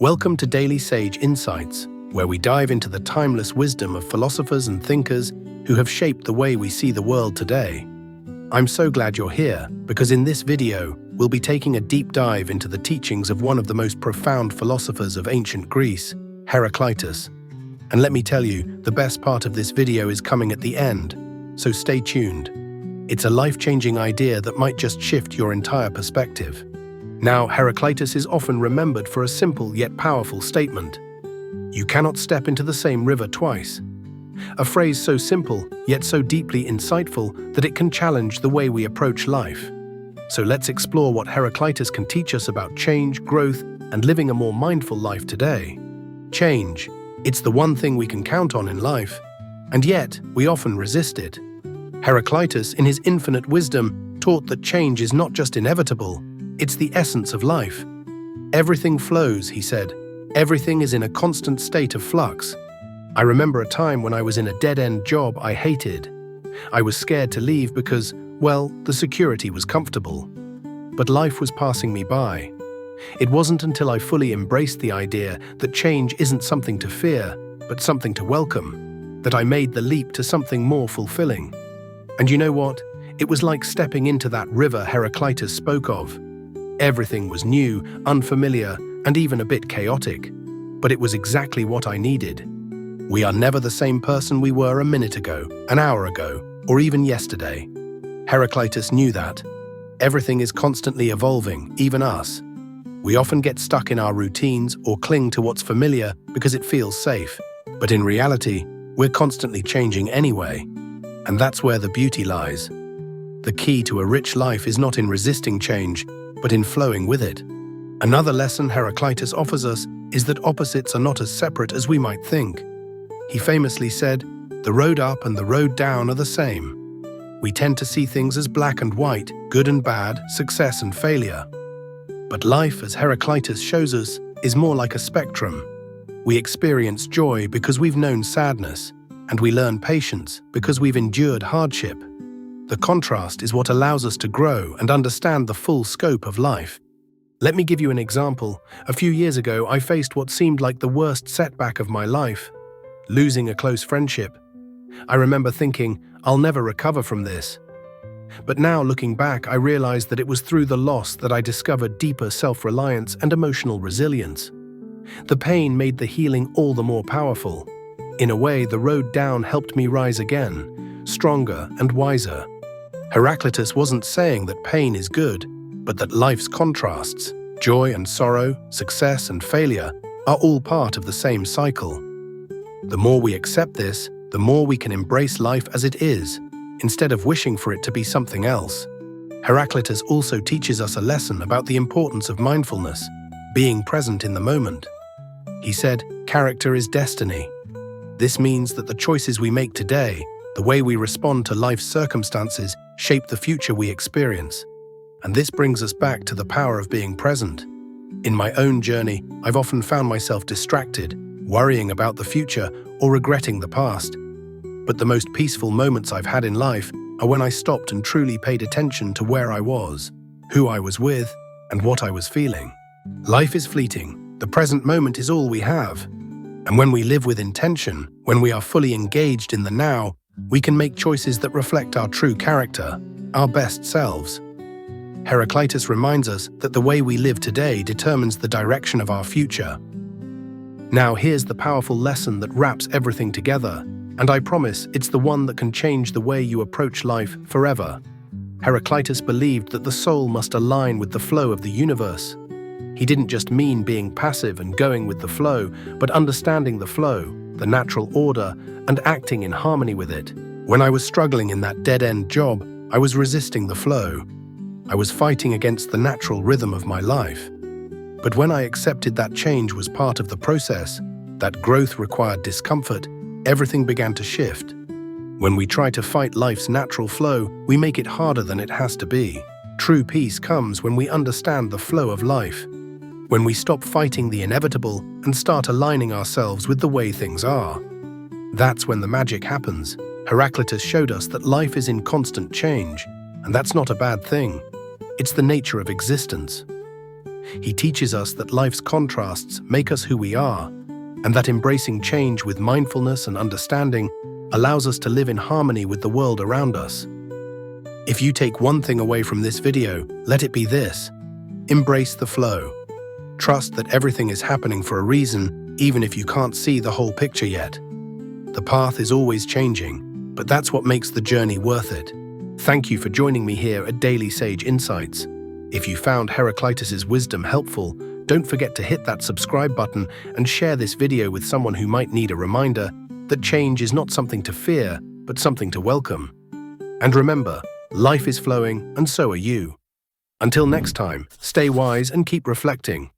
Welcome to Daily Sage Insights, where we dive into the timeless wisdom of philosophers and thinkers who have shaped the way we see the world today. I'm so glad you're here, because in this video, we'll be taking a deep dive into the teachings of one of the most profound philosophers of ancient Greece, Heraclitus. And let me tell you, the best part of this video is coming at the end, so stay tuned. It's a life-changing idea that might just shift your entire perspective. Now, Heraclitus is often remembered for a simple yet powerful statement. You cannot step into the same river twice. A phrase so simple, yet so deeply insightful that it can challenge the way we approach life. So let's explore what Heraclitus can teach us about change, growth, and living a more mindful life today. Change. It's the one thing we can count on in life, and yet we often resist it. Heraclitus, in his infinite wisdom, taught that change is not just inevitable, it's the essence of life. Everything flows, he said. Everything is in a constant state of flux. I remember a time when I was in a dead-end job I hated. I was scared to leave because, well, the security was comfortable. But life was passing me by. It wasn't until I fully embraced the idea that change isn't something to fear, but something to welcome, that I made the leap to something more fulfilling. And you know what? It was like stepping into that river Heraclitus spoke of. Everything was new, unfamiliar, and even a bit chaotic. But it was exactly what I needed. We are never the same person we were a minute ago, an hour ago, or even yesterday. Heraclitus knew that. Everything is constantly evolving, even us. We often get stuck in our routines or cling to what's familiar because it feels safe. But in reality, we're constantly changing anyway. And that's where the beauty lies. The key to a rich life is not in resisting change, but in flowing with it. Another lesson Heraclitus offers us is that opposites are not as separate as we might think. He famously said, "The road up and the road down are the same." We tend to see things as black and white, good and bad, success and failure. But life, as Heraclitus shows us, is more like a spectrum. We experience joy because we've known sadness, and we learn patience because we've endured hardship. The contrast is what allows us to grow and understand the full scope of life. Let me give you an example. A few years ago, I faced what seemed like the worst setback of my life, losing a close friendship. I remember thinking, I'll never recover from this. But now, looking back, I realized that it was through the loss that I discovered deeper self-reliance and emotional resilience. The pain made the healing all the more powerful. In a way, the road down helped me rise again, stronger and wiser. Heraclitus wasn't saying that pain is good, but that life's contrasts, joy and sorrow, success and failure, are all part of the same cycle. The more we accept this, the more we can embrace life as it is, instead of wishing for it to be something else. Heraclitus also teaches us a lesson about the importance of mindfulness, being present in the moment. He said, "Character is destiny." This means that the choices we make today, the way we respond to life's circumstances, shape the future we experience. And this brings us back to the power of being present. In my own journey, I've often found myself distracted, worrying about the future or regretting the past. But the most peaceful moments I've had in life are when I stopped and truly paid attention to where I was, who I was with, and what I was feeling. Life is fleeting. The present moment is all we have. And when we live with intention, when we are fully engaged in the now, we can make choices that reflect our true character, our best selves. Heraclitus reminds us that the way we live today determines the direction of our future. Now here's the powerful lesson that wraps everything together, and I promise it's the one that can change the way you approach life forever. Heraclitus believed that the soul must align with the flow of the universe. He didn't just mean being passive and going with the flow, but understanding the flow, the natural order, and acting in harmony with it. When I was struggling in that dead-end job, I was resisting the flow. I was fighting against the natural rhythm of my life. But when I accepted that change was part of the process, that growth required discomfort, everything began to shift. When we try to fight life's natural flow, we make it harder than it has to be. True peace comes when we understand the flow of life, when we stop fighting the inevitable and start aligning ourselves with the way things are. That's when the magic happens. Heraclitus showed us that life is in constant change, and that's not a bad thing. It's the nature of existence. He teaches us that life's contrasts make us who we are, and that embracing change with mindfulness and understanding allows us to live in harmony with the world around us. If you take one thing away from this video, let it be this: embrace the flow. Trust that everything is happening for a reason, even if you can't see the whole picture yet. The path is always changing, but that's what makes the journey worth it. Thank you for joining me here at Daily Sage Insights. If you found Heraclitus's wisdom helpful, don't forget to hit that subscribe button and share this video with someone who might need a reminder that change is not something to fear, but something to welcome. And remember, life is flowing, and so are you. Until next time, stay wise and keep reflecting.